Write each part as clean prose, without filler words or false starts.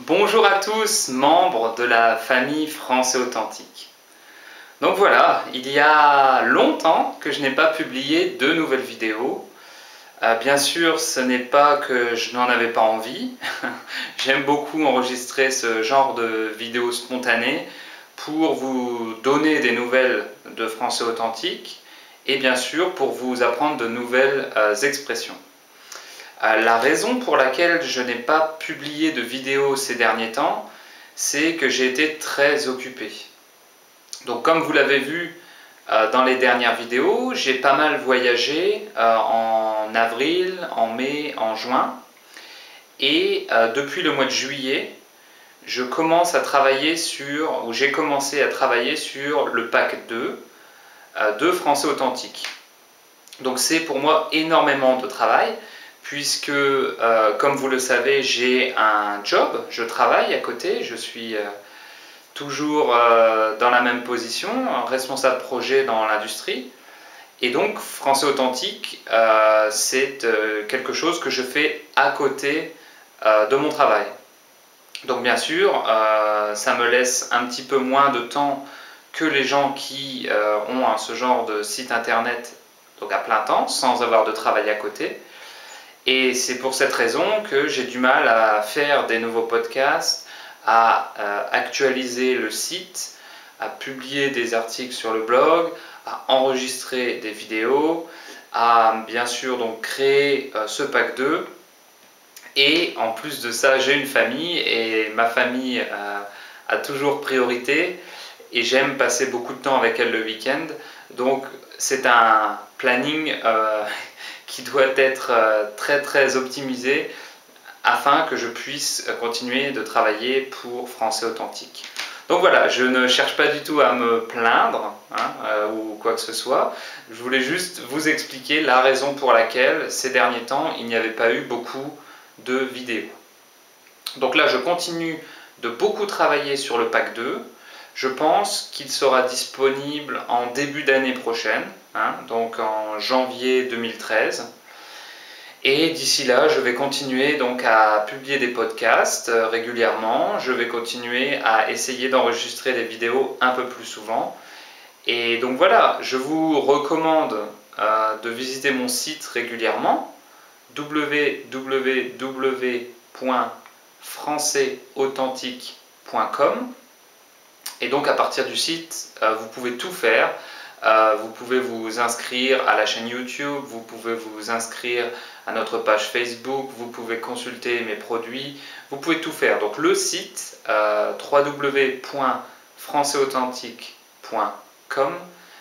Bonjour à tous, membres de la famille Français Authentique. Donc voilà, il y a longtemps que je n'ai pas publié de nouvelles vidéos. Bien sûr, ce n'est pas que je n'en avais pas envie. J'aime beaucoup enregistrer ce genre de vidéos spontanées pour vous donner des nouvelles de Français Authentique et bien sûr pour vous apprendre de nouvelles expressions. La raison pour laquelle je n'ai pas publié de vidéos ces derniers temps, c'est que j'ai été très occupé. Donc comme vous l'avez vu dans les dernières vidéos, j'ai pas mal voyagé en avril, en mai, en juin. Et depuis le mois de juillet, j'ai commencé à travailler sur le pack 2 de Français Authentique. Donc c'est pour moi énormément de travail, puisque, comme vous le savez, j'ai un job, je travaille à côté, je suis toujours dans la même position, responsable projet dans l'industrie. Et donc, Français Authentique, c'est quelque chose que je fais à côté de mon travail. Donc bien sûr, ça me laisse un petit peu moins de temps que les gens qui ont ce genre de site internet donc à plein temps, sans avoir de travail à côté. Et c'est pour cette raison que j'ai du mal à faire des nouveaux podcasts, à actualiser le site, à publier des articles sur le blog, à enregistrer des vidéos, à bien sûr donc créer ce pack 2. Et en plus de ça, j'ai une famille et ma famille a toujours priorité et j'aime passer beaucoup de temps avec elle le week-end. Donc c'est un planning qui doit être très optimisé afin que je puisse continuer de travailler pour Français Authentique. Donc voilà, je ne cherche pas du tout à me plaindre ou quoi que ce soit. Je voulais juste vous expliquer la raison pour laquelle ces derniers temps il n'y avait pas eu beaucoup de vidéos. Donc là je continue de beaucoup travailler sur le pack 2. Je pense qu'il sera disponible en début d'année prochaine, donc en janvier 2013. Et d'ici là, je vais continuer donc à publier des podcasts régulièrement. Je vais continuer à essayer d'enregistrer des vidéos un peu plus souvent. Et donc voilà, je vous recommande de visiter mon site régulièrement, www.françaisauthentique.com. Et donc à partir du site, vous pouvez tout faire. Vous pouvez vous inscrire à la chaîne YouTube, vous pouvez vous inscrire à notre page Facebook, vous pouvez consulter mes produits, vous pouvez tout faire. Donc le site www.françaisauthentique.com,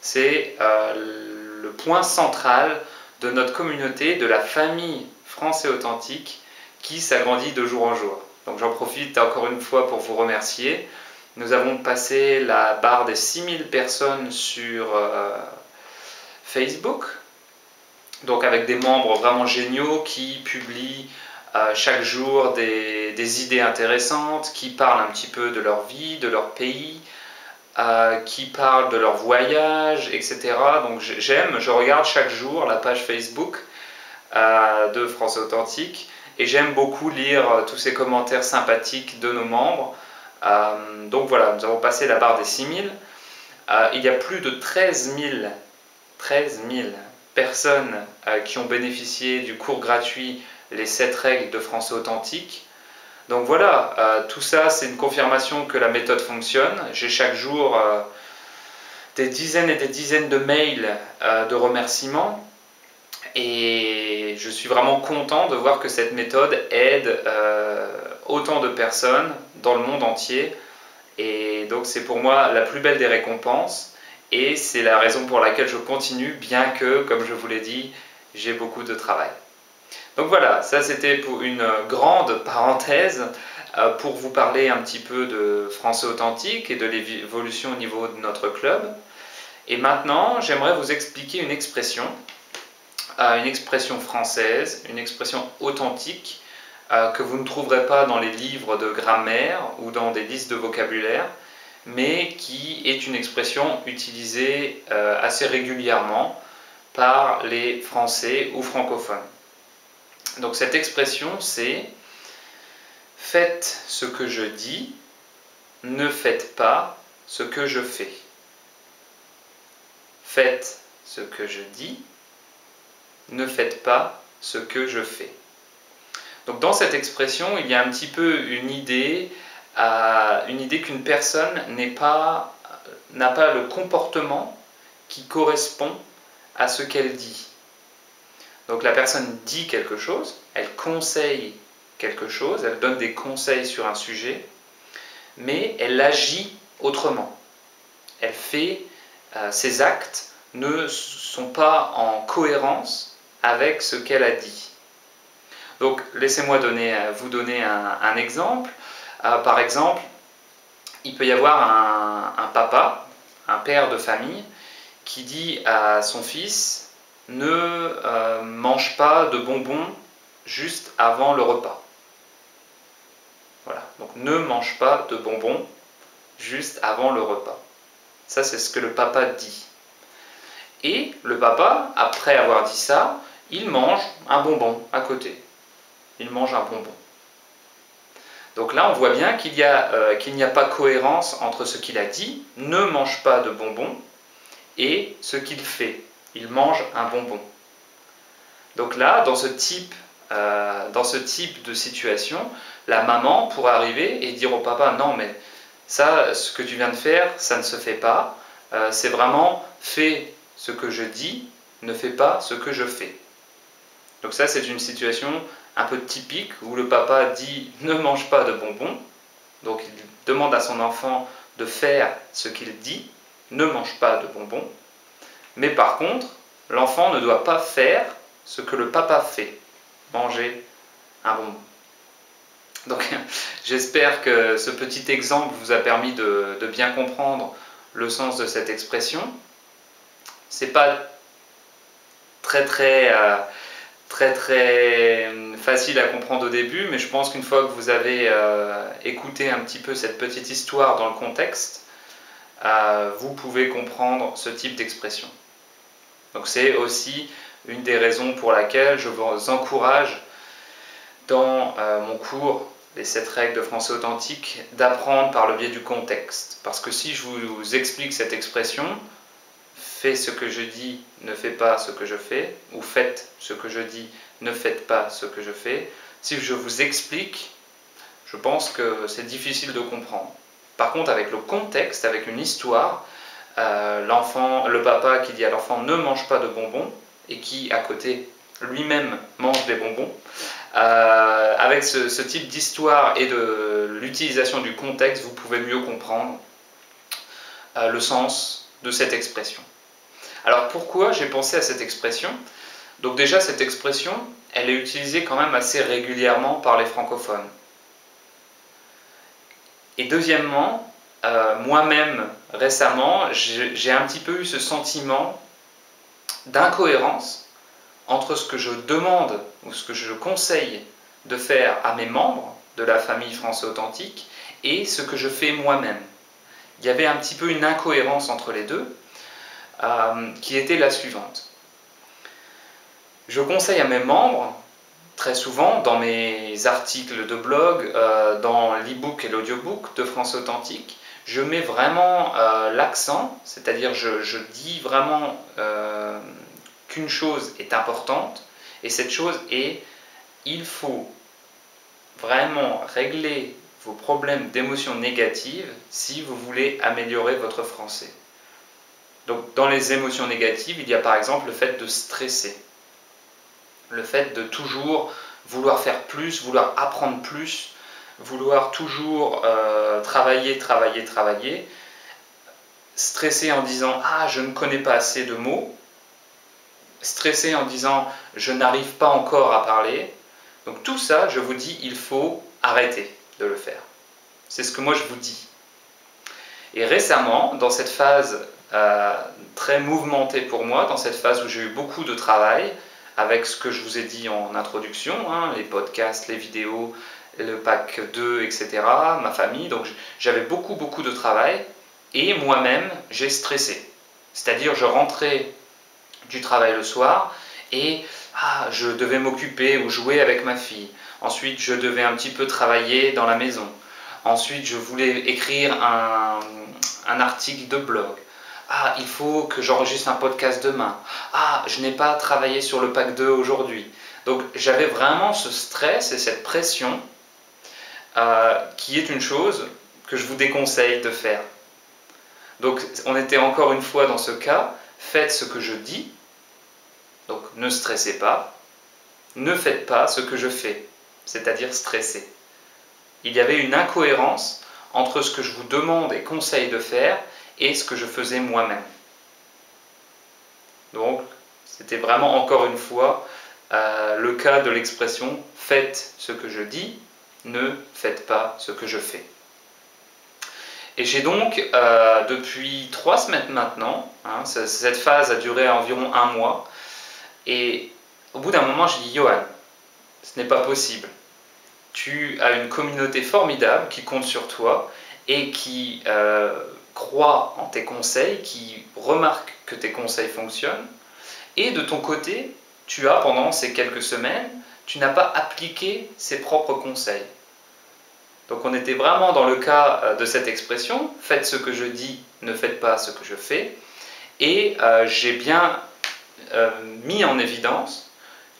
c'est le point central de notre communauté, de la famille Français Authentique qui s'agrandit de jour en jour. Donc j'en profite encore une fois pour vous remercier. Nous avons passé la barre des 6000 personnes sur Facebook, donc avec des membres vraiment géniaux qui publient chaque jour des idées intéressantes, qui parlent un petit peu de leur vie, de leur pays, qui parlent de leur voyage, etc. Donc je regarde chaque jour la page Facebook de Français Authentique et j'aime beaucoup lire tous ces commentaires sympathiques de nos membres. Donc voilà, nous avons passé la barre des 6000. Il y a plus de 13 000 personnes qui ont bénéficié du cours gratuit Les 7 règles de Français Authentique. Donc voilà, tout ça c'est une confirmation que la méthode fonctionne. J'ai chaque jour des dizaines et des dizaines de mails de remerciements. Et je suis vraiment content de voir que cette méthode aide autant de personnes dans le monde entier. Et donc c'est pour moi la plus belle des récompenses. Et c'est la raison pour laquelle je continue, bien que, comme je vous l'ai dit, j'ai beaucoup de travail. Donc voilà, ça c'était pour une grande parenthèse pour vous parler un petit peu de Français Authentique et de l'évolution au niveau de notre club. Et maintenant, j'aimerais vous expliquer une expression française, une expression authentique que vous ne trouverez pas dans les livres de grammaire ou dans des listes de vocabulaire, mais qui est une expression utilisée assez régulièrement par les Français ou francophones. Donc cette expression c'est « Faites ce que je dis, ne faites pas ce que je fais. Faites ce que je dis, ne faites pas ce que je fais. Donc dans cette expression, il y a un petit peu une idée qu'une personne n'a pas le comportement qui correspond à ce qu'elle dit. Donc la personne dit quelque chose, elle conseille quelque chose, elle donne des conseils sur un sujet, mais elle agit autrement. Elle fait, ses actes ne sont pas en cohérence avec ce qu'elle a dit. Donc laissez-moi vous donner un exemple. Par exemple, il peut y avoir un papa, un père de famille, qui dit à son fils « Ne mange pas de bonbons juste avant le repas ». Voilà, donc ne mange pas de bonbons juste avant le repas. Ça, c'est ce que le papa dit. Et le papa, après avoir dit ça, il mange un bonbon à côté. Il mange un bonbon. Donc là, on voit bien qu'il n'y a pas cohérence entre ce qu'il a dit, ne mange pas de bonbons, et ce qu'il fait. Il mange un bonbon. Donc là, dans ce type de situation, la maman pourrait arriver et dire au papa « Non, mais ça, ce que tu viens de faire, ça ne se fait pas. C'est vraiment fais ce que je dis, ne fais pas ce que je fais. » Donc ça, c'est une situation un peu typique où le papa dit « Ne mange pas de bonbons ». Donc il demande à son enfant de faire ce qu'il dit, ne mange pas de bonbons. Mais par contre, l'enfant ne doit pas faire ce que le papa fait, manger un bonbon. Donc j'espère que ce petit exemple vous a permis de bien comprendre le sens de cette expression. C'est pas très facile à comprendre au début, mais je pense qu'une fois que vous avez écouté un petit peu cette petite histoire dans le contexte, vous pouvez comprendre ce type d'expression. Donc c'est aussi une des raisons pour laquelle je vous encourage dans mon cours les 7 règles de français authentique d'apprendre par le biais du contexte. Parce que si je vous explique cette expression, fais ce que je dis, ne fais pas ce que je fais, ou faites ce que je dis, ne faites pas ce que je fais, si je vous explique, je pense que c'est difficile de comprendre. Par contre, avec le contexte, avec une histoire, le papa qui dit à l'enfant ne mange pas de bonbons et qui à côté lui-même mange des bonbons, avec ce type d'histoire et de l'utilisation du contexte, vous pouvez mieux comprendre le sens de cette expression. Alors pourquoi j'ai pensé à cette expression? Donc déjà cette expression, elle est utilisée quand même assez régulièrement par les francophones. Et deuxièmement, moi-même récemment, j'ai un petit peu eu ce sentiment d'incohérence entre ce que je demande ou ce que je conseille de faire à mes membres de la famille Français Authentique et ce que je fais moi-même. Il y avait un petit peu une incohérence entre les deux qui était la suivante. Je conseille à mes membres, très souvent dans mes articles de blog, dans l'e-book et l'audiobook de Français Authentique, je mets vraiment l'accent, c'est-à-dire je dis vraiment qu'une chose est importante, et cette chose est, il faut vraiment régler vos problèmes d'émotions négatives si vous voulez améliorer votre français. Donc dans les émotions négatives, il y a par exemple le fait de stresser, le fait de toujours vouloir faire plus, vouloir apprendre plus, vouloir toujours travailler, stresser en disant « Ah, je ne connais pas assez de mots », stresser en disant « Je n'arrive pas encore à parler ». Donc tout ça, je vous dis, il faut arrêter de le faire. C'est ce que moi je vous dis. Et récemment, dans cette phase très mouvementée pour moi, dans cette phase où j'ai eu beaucoup de travail, avec ce que je vous ai dit en introduction, hein, les podcasts, les vidéos, le pack 2, etc., ma famille, donc j'avais beaucoup de travail, et moi-même, j'ai stressé. C'est-à-dire, je rentrais du travail le soir, et Ah, je devais m'occuper ou jouer avec ma fille. Ensuite, je devais un petit peu travailler dans la maison. Ensuite, je voulais écrire un article de blog. Ah, il faut que j'enregistre un podcast demain. Ah, je n'ai pas travaillé sur le pack 2 aujourd'hui. Donc, j'avais vraiment ce stress et cette pression qui est une chose que je vous déconseille de faire. Donc, on était encore une fois dans ce cas, faites ce que je dis, donc ne stressez pas, ne faites pas ce que je fais, c'est-à-dire stresser. Il y avait une incohérence entre ce que je vous demande et conseille de faire et ce que je faisais moi-même. Donc, c'était vraiment encore une fois le cas de l'expression « faites ce que je dis, ne faites pas ce que je fais ». Et j'ai donc, depuis 3 semaines maintenant, cette phase a duré environ 1 mois, et au bout d'un moment, je dis « Johan, ce n'est pas possible. Tu as une communauté formidable qui compte sur toi et qui croit en tes conseils, qui remarque que tes conseils fonctionnent, et de ton côté, tu as, pendant ces quelques semaines, tu n'as pas appliqué ses propres conseils. » Donc on était vraiment dans le cas de cette expression, faites ce que je dis, ne faites pas ce que je fais. Et j'ai bien mis en évidence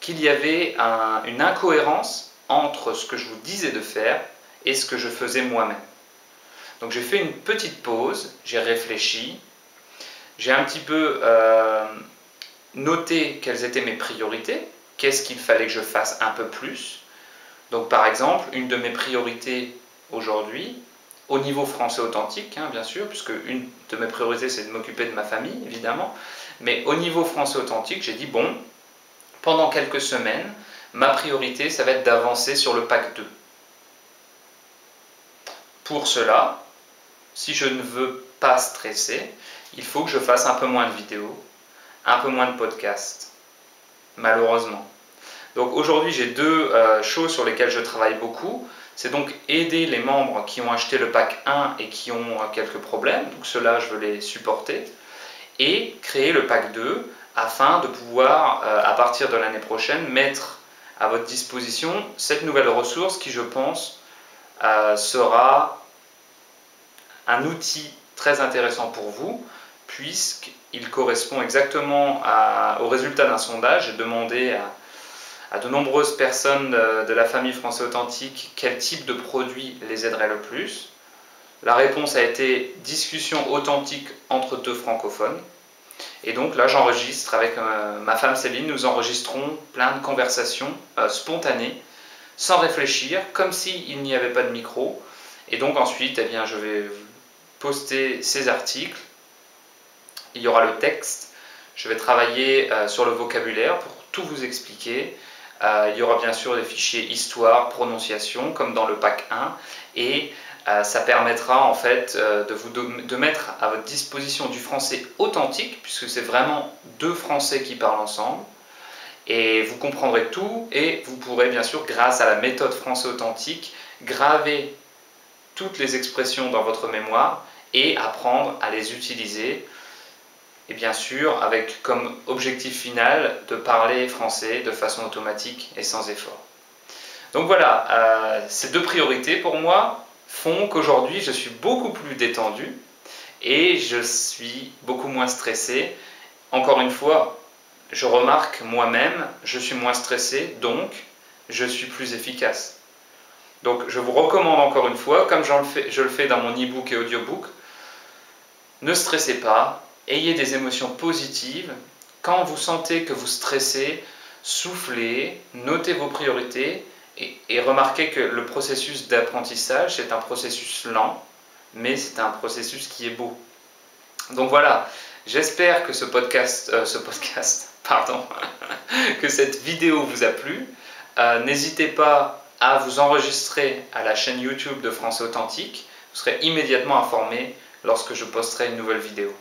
qu'il y avait une incohérence entre ce que je vous disais de faire et ce que je faisais moi-même. Donc j'ai fait une petite pause, j'ai réfléchi, j'ai un petit peu noté quelles étaient mes priorités, qu'est-ce qu'il fallait que je fasse un peu plus. Donc par exemple, une de mes priorités aujourd'hui, au niveau français authentique, bien sûr, puisque une de mes priorités c'est de m'occuper de ma famille, évidemment, mais au niveau français authentique, j'ai dit, bon, pendant quelques semaines, ma priorité, ça va être d'avancer sur le pack 2. Pour cela, si je ne veux pas stresser, il faut que je fasse un peu moins de vidéos, un peu moins de podcasts, malheureusement. Donc aujourd'hui, j'ai 2 choses sur lesquelles je travaille beaucoup. C'est donc aider les membres qui ont acheté le pack 1 et qui ont quelques problèmes. Donc ceux-là, je veux les supporter. Et créer le pack 2 afin de pouvoir, à partir de l'année prochaine, mettre à votre disposition cette nouvelle ressource qui, je pense, sera un outil très intéressant pour vous, puisqu'il correspond exactement au résultat d'un sondage. J'ai demandé à de nombreuses personnes de la famille Français Authentique quel type de produit les aiderait le plus. La réponse a été discussion authentique entre 2 francophones. Et donc là, j'enregistre avec ma femme Céline, nous enregistrons plein de conversations spontanées, sans réfléchir, comme s'il n'y avait pas de micro. Et donc ensuite, eh bien, je vais poster ces articles. Il y aura le texte. Je vais travailler sur le vocabulaire pour tout vous expliquer. Il y aura bien sûr des fichiers histoire, prononciation, comme dans le pack 1. Et ça permettra en fait de mettre à votre disposition du français authentique, puisque c'est vraiment 2 Français qui parlent ensemble. Et vous comprendrez tout et vous pourrez bien sûr, grâce à la méthode français authentique, graver toutes les expressions dans votre mémoire et apprendre à les utiliser. Et bien sûr, avec comme objectif final de parler français de façon automatique et sans effort. Donc voilà, ces 2 priorités pour moi font qu'aujourd'hui je suis beaucoup plus détendu et je suis beaucoup moins stressé. Encore une fois, je remarque moi-même, je suis moins stressé, donc je suis plus efficace. Donc je vous recommande encore une fois, comme je le fais dans mon e-book et audiobook, ne stressez pas, ayez des émotions positives. Quand vous sentez que vous stressez, soufflez, notez vos priorités et remarquez que le processus d'apprentissage, c'est un processus lent, mais c'est un processus qui est beau. Donc voilà, j'espère que que cette vidéo vous a plu. N'hésitez pas à vous enregistrer à la chaîne YouTube de Français Authentique. Vous serez immédiatement informé lorsque je posterai une nouvelle vidéo.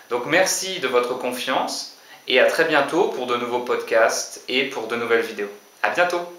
Donc merci de votre confiance et à très bientôt pour de nouveaux podcasts et pour de nouvelles vidéos. À bientôt!